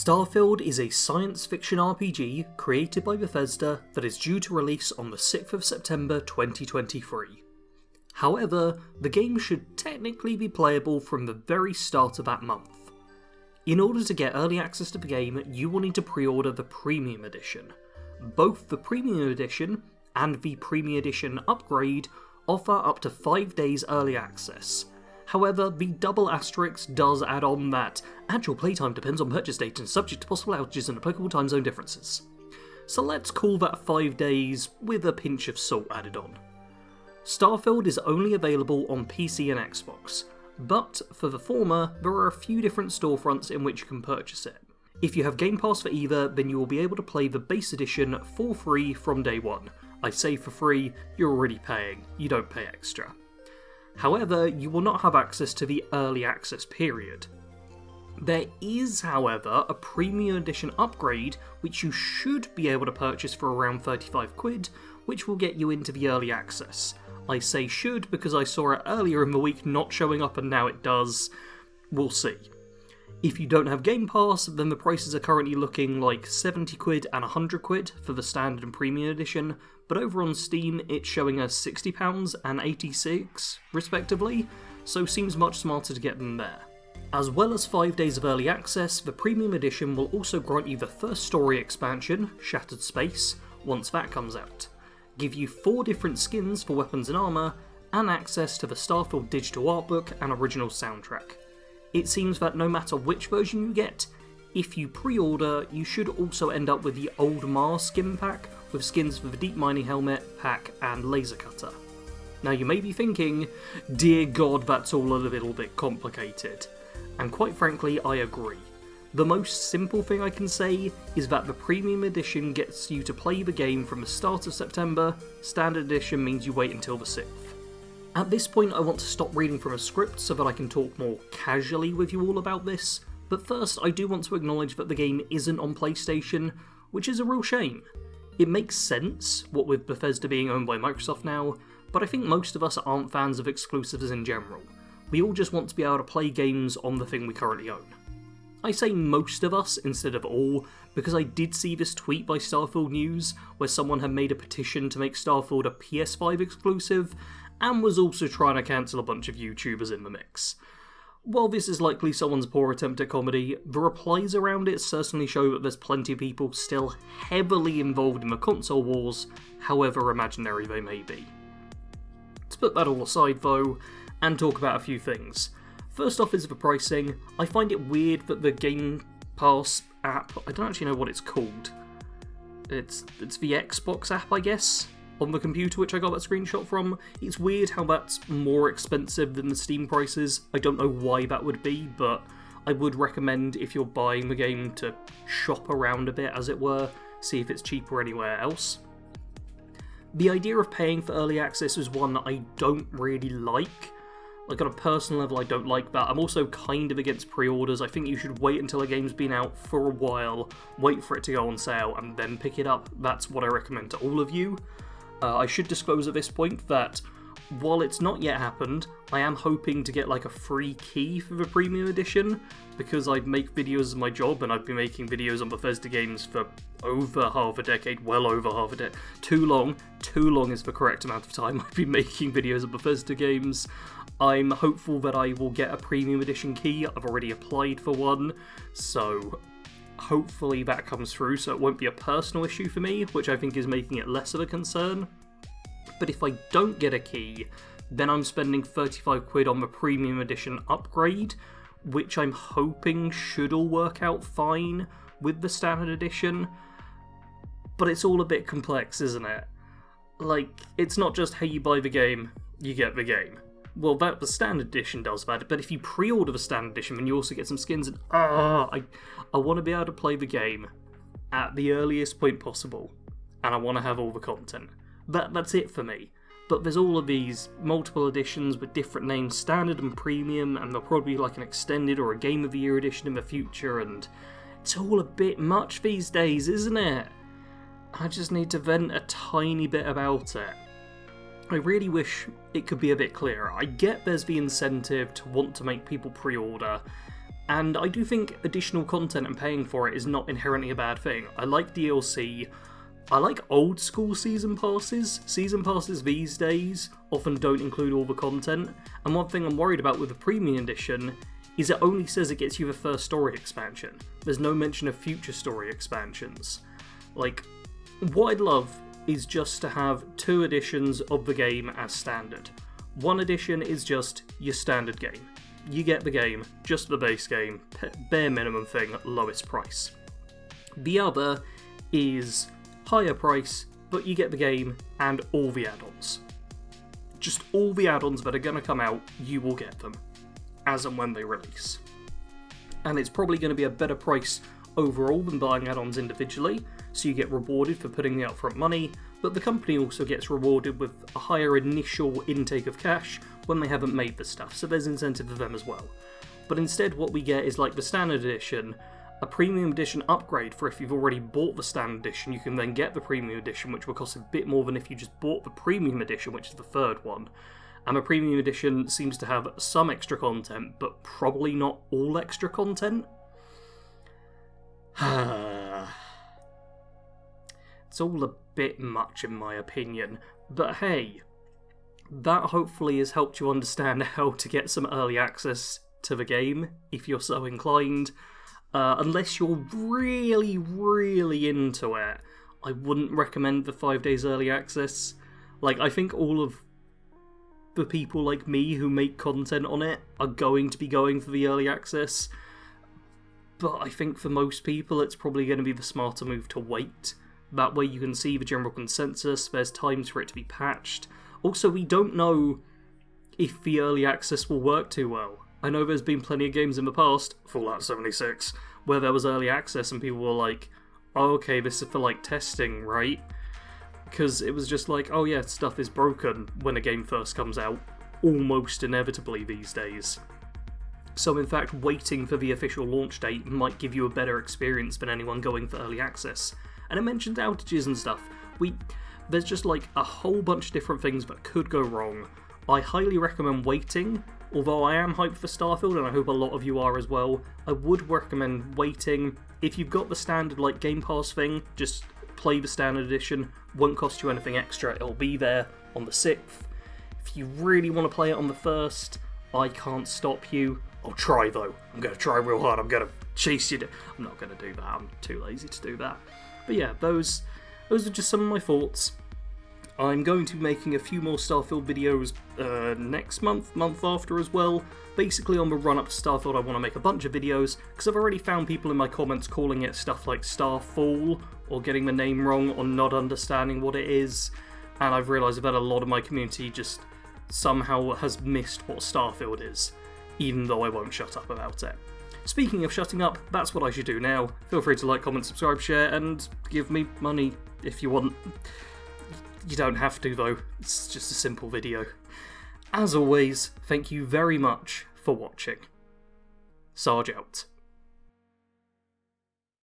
Starfield is a science fiction RPG created by Bethesda that is due to release on the 6th of September 2023. However, the game should technically be playable from the very start of that month. In order to get early access to the game, you will need to pre-order the Premium Edition. Both the Premium Edition and the Premium Edition Upgrade offer up to 5 days early access. However, the double asterisk does add on that actual playtime depends on purchase date and subject to possible outages and applicable time zone differences. So let's call that 5 days with a pinch of salt added on. Starfield is only available on PC and Xbox, but for the former, there are a few different storefronts in which you can purchase it. If you have Game Pass for either, then you will be able to play the base edition for free from day one. I say for free, you're already paying, you don't pay extra. However, you will not have access to the early access period. There is, however, a Premium Edition upgrade which you should be able to purchase for around £35, which will get you into the early access. I say should because I saw it earlier in the week not showing up and now it does. We'll see. If you don't have Game Pass, then the prices are currently looking like £70 and £100 for the Standard and Premium Edition, but over on Steam it's showing us £60 and £86 respectively, so seems much smarter to get them there. As well as 5 days of early access, the Premium Edition will also grant you the first story expansion, Shattered Space, once that comes out, give you 4 different skins for weapons and armour, and access to the Starfield digital artbook and original soundtrack. It seems that no matter which version you get, if you pre-order, you should also end up with the Old Mars skin pack, with skins for the Deep Mining Helmet, pack, and Laser Cutter. Now you may be thinking, dear god, that's all a little bit complicated. And quite frankly, I agree. The most simple thing I can say is that the Premium Edition gets you to play the game from the start of September, Standard Edition means you wait until the 6th. At this point I want to stop reading from a script so that I can talk more casually with you all about this, but first I do want to acknowledge that the game isn't on PlayStation, which is a real shame. It makes sense, what with Bethesda being owned by Microsoft now, but I think most of us aren't fans of exclusives in general. We all just want to be able to play games on the thing we currently own. I say most of us instead of all, because I did see this tweet by Starfield News where someone had made a petition to make Starfield a PS5 exclusive, and was also trying to cancel a bunch of YouTubers in the mix. While this is likely someone's poor attempt at comedy, the replies around it certainly show that there's plenty of people still heavily involved in the console wars, however imaginary they may be. To put that all aside though, and talk about a few things. First off is the pricing. I find it weird that the Game Pass app, I don't actually know what it's called. It's the Xbox app, I guess, on the computer which I got that screenshot from. It's weird how that's more expensive than the Steam prices. I don't know why that would be, but I would recommend if you're buying the game to shop around a bit, as it were, see if it's cheaper anywhere else. The idea of paying for early access is one that I don't really like. Like, on a personal level, I don't like that. I'm also kind of against pre-orders. I think you should wait until a game's been out for a while, wait for it to go on sale, and then pick it up. That's what I recommend to all of you. I should disclose at this point that, while it's not yet happened, I am hoping to get like a free key for the Premium Edition, because I make videos as my job, and I've been making videos on Bethesda games for over half a decade, well over half a decade. Too long is the correct amount of time I've been making videos of Bethesda games. I'm hopeful that I will get a Premium Edition key. I've already applied for one, so hopefully that comes through, so it won't be a personal issue for me, which I think is making it less of a concern. But if I don't get a key, then I'm spending £35 on the Premium Edition upgrade, which I'm hoping should all work out fine with the Standard Edition. But it's all a bit complex, isn't it? Like, it's not just, hey, you buy the game, you get the game. Well, that the Standard Edition does that, but if you pre-order the Standard Edition, then you also get some skins, and I want to be able to play the game at the earliest point possible, and I want to have all the content. That's it for me. But there's all of these multiple editions with different names, Standard and Premium, and there'll probably be like an Extended or a Game of the Year edition in the future, and it's all a bit much these days, isn't it? I just need to vent a tiny bit about it. I really wish it could be a bit clearer. I get there's the incentive to want to make people pre-order, And I do think additional content and paying for it is not inherently a bad thing. I like DLC. I like old school season passes. Season passes these days often don't include all the content. And one thing I'm worried about with the Premium Edition is it only says it gets you the first story expansion. There's no mention of future story expansions. Like, what I'd love is just to have 2 editions of the game as standard. One edition is just your standard game. You get the game, just the base game, bare minimum thing, lowest price. The other is higher price, but you get the game and all the add-ons. Just all the add-ons that are going to come out, you will get them, as and when they release. And it's probably going to be a better price overall than buying add-ons individually, so you get rewarded for putting the upfront money, but the company also gets rewarded with a higher initial intake of cash when they haven't made the stuff, so there's incentive for them as well. But instead what we get is like the standard edition, a premium edition upgrade for if you've already bought the standard edition, you can then get the premium edition, which will cost a bit more than if you just bought the premium edition, which is the third one. And the premium edition seems to have some extra content, but probably not all extra content. It's all a bit much in my opinion, but hey, that hopefully has helped you understand how to get some early access to the game, if you're so inclined. Unless you're really, really into it, I wouldn't recommend the 5 days early access. Like, I think all of the people like me who make content on it are going to be going for the early access. But I think for most people it's probably going to be the smarter move to wait. That way you can see the general consensus, there's times for it to be patched. Also, we don't know if the early access will work too well. I know there's been plenty of games in the past, Fallout 76, where there was early access and people were like, oh, okay, this is for like testing, right? Because it was just like, oh yeah, stuff is broken when a game first comes out, almost inevitably these days. So in fact, waiting for the official launch date might give you a better experience than anyone going for early access. And it mentions outages and stuff. There's just like a whole bunch of different things that could go wrong. I highly recommend waiting, although I am hyped for Starfield and I hope a lot of you are as well. I would recommend waiting. If you've got the standard like Game Pass thing, just play the standard edition, won't cost you anything extra, it'll be there on the 6th. If you really want to play it on the 1st, I can't stop you. I'll try though, I'm going to try real hard, I'm going to chase you. I'm not going to do that, I'm too lazy to do that. But yeah, those are just some of my thoughts. I'm going to be making a few more Starfield videos next month after as well. Basically on the run up to Starfield I want to make a bunch of videos, because I've already found people in my comments calling it stuff like Starfall, or getting the name wrong, or not understanding what it is, and I've realised that a lot of my community just somehow has missed what Starfield is, even though I won't shut up about it. Speaking of shutting up, that's what I should do now. Feel free to like, comment, subscribe, share, and give me money if you want. You don't have to though, it's just a simple video. As always, thank you very much for watching. Sarge out.